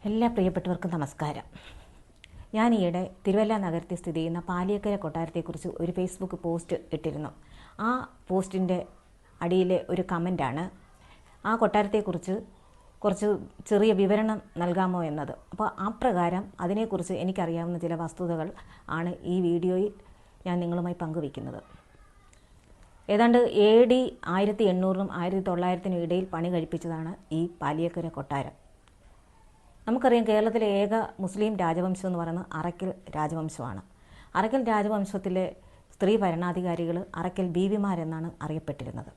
എല്ലാ പ്രിയപ്പെട്ടവർക്കും നമസ്കാരം. ഞാൻ ഈയിടെ തിരുവല്ല നഗരത്തിൽ സ്ഥിതി ചെയ്യുന്ന പാലിയക്കര കൊട്ടാരത്തെക്കുറിച്ച് ഒരു ഫേസ്ബുക്ക് പോസ്റ്റ് ഇട്ടിരുന്നു. ആ പോസ്റ്റിൻ്റെ അടിയിലെ ഒരു കമൻ്റാണ് ആ കൊട്ടാരത്തെക്കുറിച്ച് കുറച്ച് ചെറിയ വിവരണം നൽകാമോ എന്നത്. അപ്പോൾ ആ പ്രകാരം അതിനെക്കുറിച്ച് എനിക്കറിയാവുന്ന ചില വസ്തുതകൾ ആണ് ഈ വീഡിയോയിൽ ഞാൻ നിങ്ങളുമായി പങ്കുവയ്ക്കുന്നത്. ഏതാണ്ട് AD 1800-നും 1900-നും ഇടയിൽ പണി കഴിപ്പിച്ചതാണ് ഈ പാലിയക്കര കൊട്ടാരം. നമുക്കറിയാം, കേരളത്തിലെ ഏക മുസ്ലിം രാജവംശം എന്ന് പറയുന്നത് അറയ്ക്കൽ രാജവംശമാണ്. അറയ്ക്കൽ രാജവംശത്തിലെ സ്ത്രീ ഭരണാധികാരികൾ അറയ്ക്കൽ ബീവിമാരെന്നാണ് അറിയപ്പെട്ടിരുന്നത്.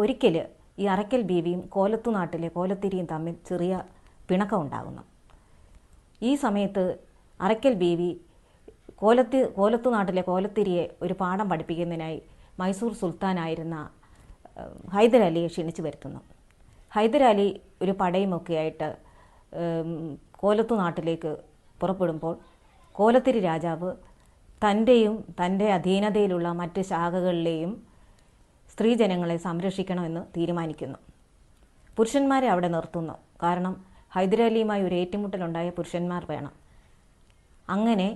ഒരിക്കൽ ഈ അറയ്ക്കൽ ബീവിയും കോലത്തു നാട്ടിലെ കോലത്തിരിയും തമ്മിൽ ചെറിയ പിണക്കം ഉണ്ടാകുന്നു. ഈ സമയത്ത് അറയ്ക്കൽ ബീവി കോലത്തു നാട്ടിലെ കോലത്തിരിയെ ഒരു പാഠം പഠിപ്പിക്കുന്നതിനായി മൈസൂർ സുൽത്താനായിരുന്ന ഹൈദരാലിയെ ക്ഷണിച്ചു വരുത്തുന്നു. ഹൈദരാലി ഒരു പടയുമൊക്കെയായിട്ട് കോലത്തു നാട്ടിലേക്ക് പുറപ്പെടുമ്പോൾ കോലത്തിരി രാജാവ് തൻ്റെയും തൻ്റെ അധീനതയിലുള്ള മറ്റ് ശാഖകളിലെയും സ്ത്രീജനങ്ങളെ സംരക്ഷിക്കണമെന്ന് തീരുമാനിക്കുന്നു. പുരുഷന്മാരെ അവിടെ നിർത്തുന്നു. കാരണം ഹൈദരാലിയുമായി ഒരു ഏറ്റുമുട്ടലുണ്ടായ പുരുഷന്മാർ വേണം. അങ്ങനെ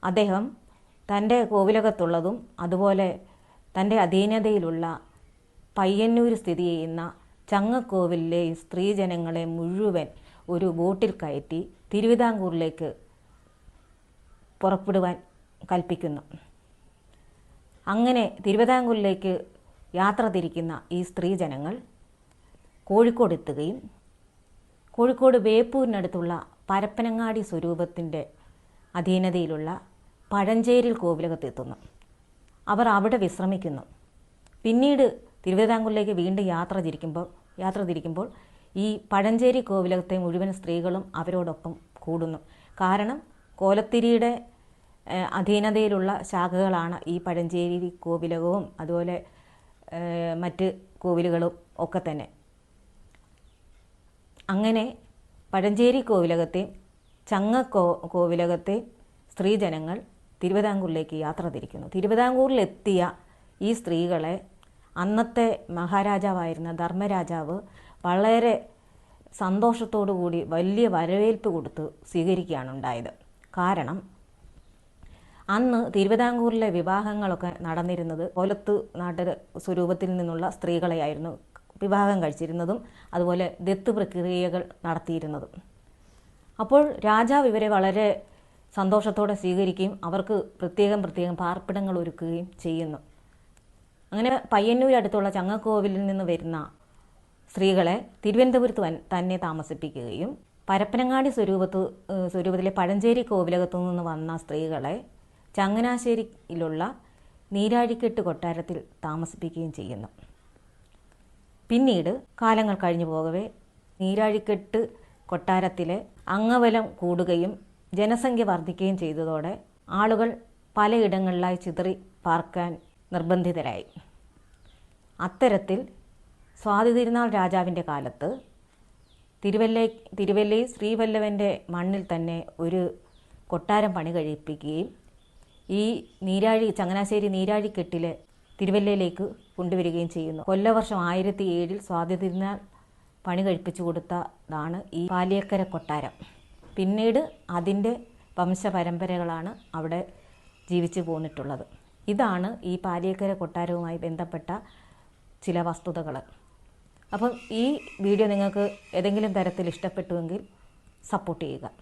അദ്ദേഹം തൻ്റെ കോവിലകത്തുള്ളതും അതുപോലെ തൻ്റെ അധീനതയിലുള്ള പയ്യന്നൂർ സ്ഥിതി ചെയ്യുന്ന ചങ്ങക്കോവിലെ സ്ത്രീജനങ്ങളെ മുഴുവൻ ഒരു ബോട്ടിൽ കയറ്റി തിരുവിതാംകൂറിലേക്ക് പുറപ്പെടുവാൻ കൽപ്പിക്കുന്നു. അങ്ങനെ തിരുവിതാംകൂറിലേക്ക് യാത്ര തിരിക്കുന്ന ഈ സ്ത്രീജനങ്ങൾ കോഴിക്കോട് എത്തുകയും കോഴിക്കോട് വേപ്പൂരിനടുത്തുള്ള പരപ്പനങ്ങാടി സ്വരൂപത്തിൻ്റെ അധീനതയിലുള്ള പഴഞ്ചേരിൽ കോവിലകത്തെത്തുന്നു. അവർ അവിടെ വിശ്രമിക്കുന്നു. പിന്നീട് തിരുവിതാംകൂറിലേക്ക് വീണ്ടും യാത്ര തിരിക്കുമ്പോൾ ഈ പഴഞ്ചേരി കോവിലകത്തെ മുഴുവൻ സ്ത്രീകളും അവരോടൊപ്പം കൂടുന്നു. കാരണം കോലത്തിരിയുടെ അധീനതയിലുള്ള ശാഖകളാണ് ഈ പഴഞ്ചേരി കോവിലകവും അതുപോലെ മറ്റ് കോവിലുകളും ഒക്കെ തന്നെ. അങ്ങനെ പഴഞ്ചേരി കോവിലകത്തെ കോവിലകത്തെ സ്ത്രീജനങ്ങൾ തിരുവിതാംകൂറിലേക്ക് യാത്ര തിരിക്കുന്നു. തിരുവിതാംകൂറിലെത്തിയ ഈ സ്ത്രീകളെ അന്നത്തെ മഹാരാജാവായിരുന്ന ധർമ്മരാജാവ് വളരെ സന്തോഷത്തോടു കൂടി വലിയ വരവേൽപ്പ് കൊടുത്ത് സ്വീകരിക്കുകയാണ് ഉണ്ടായത്. കാരണം അന്ന് തിരുവിതാംകൂറിലെ വിവാഹങ്ങളൊക്കെ നടന്നിരുന്നത് കോലത്തു നാട്ടിൽ സ്വരൂപത്തിൽ നിന്നുള്ള സ്ത്രീകളെയായിരുന്നു വിവാഹം കഴിച്ചിരുന്നതും അതുപോലെ ദത്ത് പ്രക്രിയകൾ നടത്തിയിരുന്നതും. അപ്പോൾ രാജാവ് ഇവരെ വളരെ സന്തോഷത്തോടെ സ്വീകരിക്കുകയും അവർക്ക് പ്രത്യേകം പാർപ്പിടങ്ങൾ ഒരുക്കുകയും ചെയ്യുന്നു. അങ്ങനെ പയ്യന്നൂർ അടുത്തുള്ള ചങ്ങക്കോവിലിൽ നിന്ന് വരുന്ന സ്ത്രീകളെ തിരുവനന്തപുരത്ത് തന്നെ താമസിപ്പിക്കുകയും പരപ്പനങ്ങാടി സ്വരൂപത്തിലെ പഴഞ്ചേരി കോവിലകത്തു നിന്ന് വന്ന സ്ത്രീകളെ ചങ്ങനാശ്ശേരിയിലുള്ള നീരാഴിക്കെട്ട് കൊട്ടാരത്തിൽ താമസിപ്പിക്കുകയും ചെയ്യുന്നു. പിന്നീട് കാലങ്ങൾ കഴിഞ്ഞു പോകവേ നീരാഴിക്കെട്ട് കൊട്ടാരത്തിലെ അംഗബലം കൂടുകയും ജനസംഖ്യ വർദ്ധിക്കുകയും ചെയ്തതോടെ ആളുകൾ പലയിടങ്ങളിലായി ചിതറി പാർക്കാൻ നിർബന്ധിതരായി. അത്തരത്തിൽ സ്വാതി തിരുനാൾ രാജാവിൻ്റെ കാലത്ത് തിരുവല്ലയിൽ ശ്രീവല്ലഭൻ്റെ മണ്ണിൽ തന്നെ ഒരു കൊട്ടാരം പണി കഴിപ്പിക്കുകയും ഈ ചങ്ങനാശ്ശേരി നീരാഴിക്കെട്ടിലെ തിരുവല്ലയിലേക്ക് കൊണ്ടുവരികയും ചെയ്യുന്നു. കൊല്ലവർഷം 1007 സ്വാതി തിരുനാൾ പണി കഴിപ്പിച്ചു കൊടുത്തതാണ് ഈ പാലിയക്കര കൊട്ടാരം. പിന്നീട് അതിൻ്റെ വംശപരമ്പരകളാണ് അവിടെ ജീവിച്ചു പോന്നിട്ടുള്ളത്. ഇതാണ് ഈ പാലിയക്കര കൊട്ടാരവുമായി ബന്ധപ്പെട്ട ചില വസ്തുതകൾ. അപ്പം ഈ വീഡിയോ നിങ്ങൾക്ക് ഏതെങ്കിലും തരത്തിൽ ഇഷ്ടപ്പെട്ടുവെങ്കിൽ സപ്പോർട്ട് ചെയ്യുക.